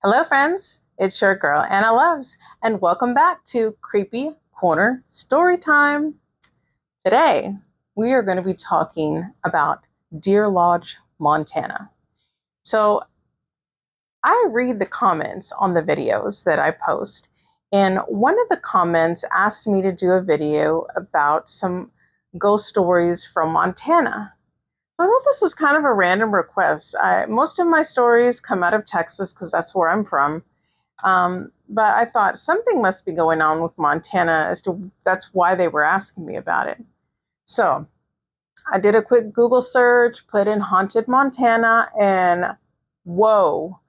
Hello, friends. It's your girl, Anna Loves, and welcome back to Creepy Corner Story Time. Today, we are going to be talking about Deer Lodge, Montana. So, I read the comments on the videos that I post, and one of the comments asked me to do a video about some ghost stories from Montana. So I thought this was kind of a random request. Most of my stories come out of Texas because that's where I'm from. But I thought something must be going on with Montana as to that's why they were asking me about it. So I did a quick Google search, put in haunted Montana, and whoa,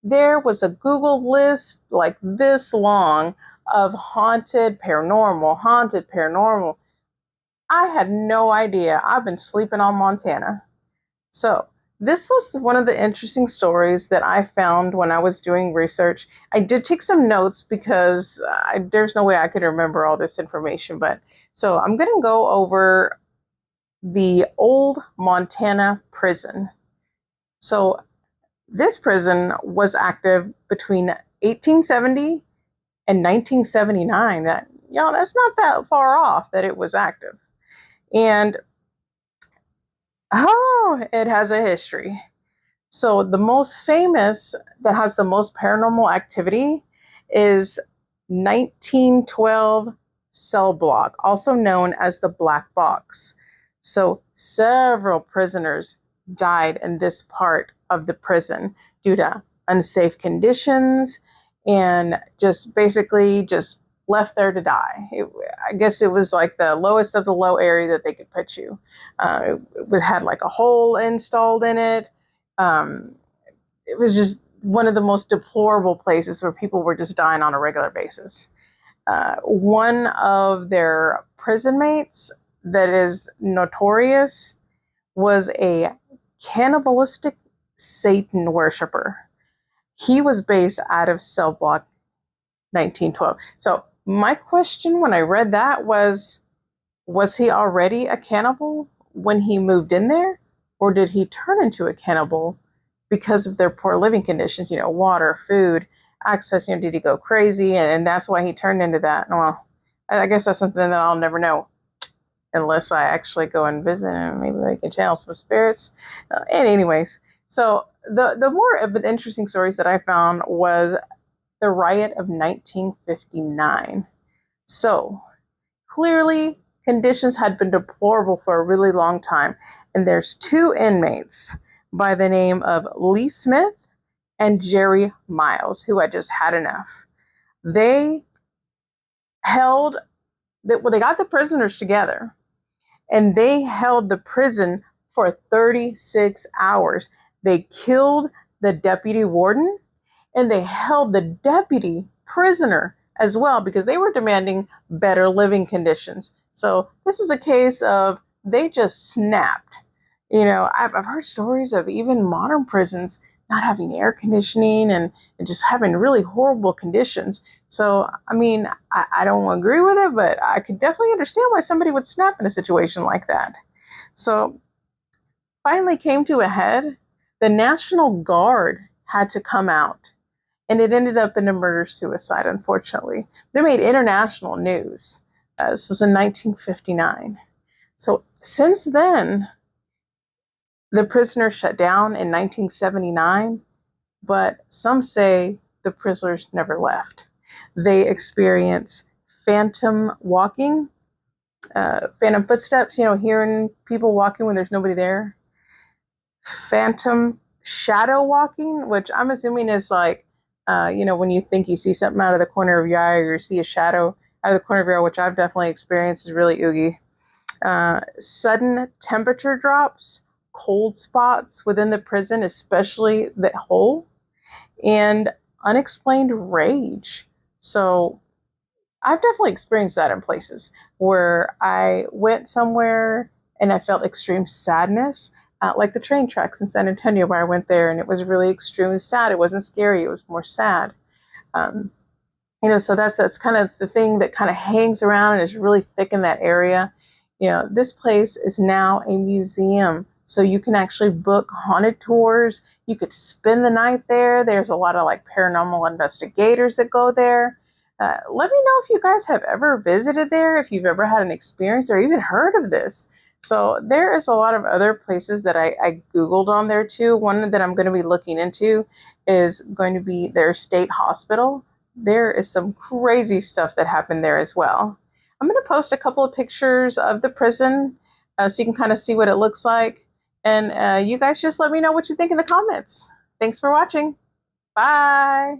there was a Google list like this long of haunted paranormal, haunted paranormal. I had no idea. I've been sleeping on Montana. So, this was one of the interesting stories that I found when I was doing research. I did take some notes because there's no way I could remember all this information. But so I'm going to go over the old Montana prison. So, this prison was active between 1870 and 1979. That's not that far off that it was active. And it has a history. So the most famous that has the most paranormal activity is 1912 cell block, also known as the Black Box. So several prisoners died in this part of the prison due to unsafe conditions and just basically just left there to die. I guess it was like the lowest of the low area that they could put you. It had like a hole installed in it. Um, it was just one of the most deplorable places where people were just dying on a regular basis. One of their prison mates that is notorious was a cannibalistic Satan worshiper. He was based out of cell block 1912. So my question when I read that was he already a cannibal when he moved in there? Or did he turn into a cannibal because of their poor living conditions, water, food, access, did he go crazy? And that's why he turned into that. Well, I guess that's something that I'll never know unless I actually go and visit and maybe I can channel some spirits. And anyways, so the more of the interesting stories that I found was the riot of 1959. So clearly conditions had been deplorable for a really long time. And there's two inmates by the name of Lee Smith and Jerry Miles who had just had enough. They held they got the prisoners together and they held the prison for 36 hours. They killed the deputy warden and they held the deputy prisoner as well because they were demanding better living conditions. So this is a case of they just snapped. I've heard stories of even modern prisons not having air conditioning and just having really horrible conditions. So, I don't agree with it, but I could definitely understand why somebody would snap in a situation like that. So, finally came to a head. The National Guard had to come out, and it ended up in a murder suicide, unfortunately. They made international news. This was in 1959. So, since then, the prisoners shut down in 1979, but some say the prisoners never left. They experience phantom walking, phantom footsteps, hearing people walking when there's nobody there. Phantom shadow walking, which I'm assuming is like, when you think you see something out of the corner of your eye or you see a shadow out of the corner of your eye, which I've definitely experienced, is really oogie. Sudden temperature drops, cold spots within the prison, especially the hole, and unexplained rage. So I've definitely experienced that in places where I went somewhere and I felt extreme sadness, like the train tracks in San Antonio where I went there and it was really extremely sad. It wasn't scary, it was more sad. Um, so that's kind of the thing that kind of hangs around and is really thick in that area. This place is now a museum So you can actually book haunted tours. You could spend the night there. There's a lot of like paranormal investigators that go there. Let me know if you guys have ever visited there, if you've ever had an experience or even heard of this. So there is a lot of other places that I Googled on there too. One that I'm going to be looking into is going to be their state hospital. There is some crazy stuff that happened there as well. I'm going to post a couple of pictures of the prison so you can kind of see what it looks like. And you guys just let me know what you think in the comments. Thanks for watching. Bye.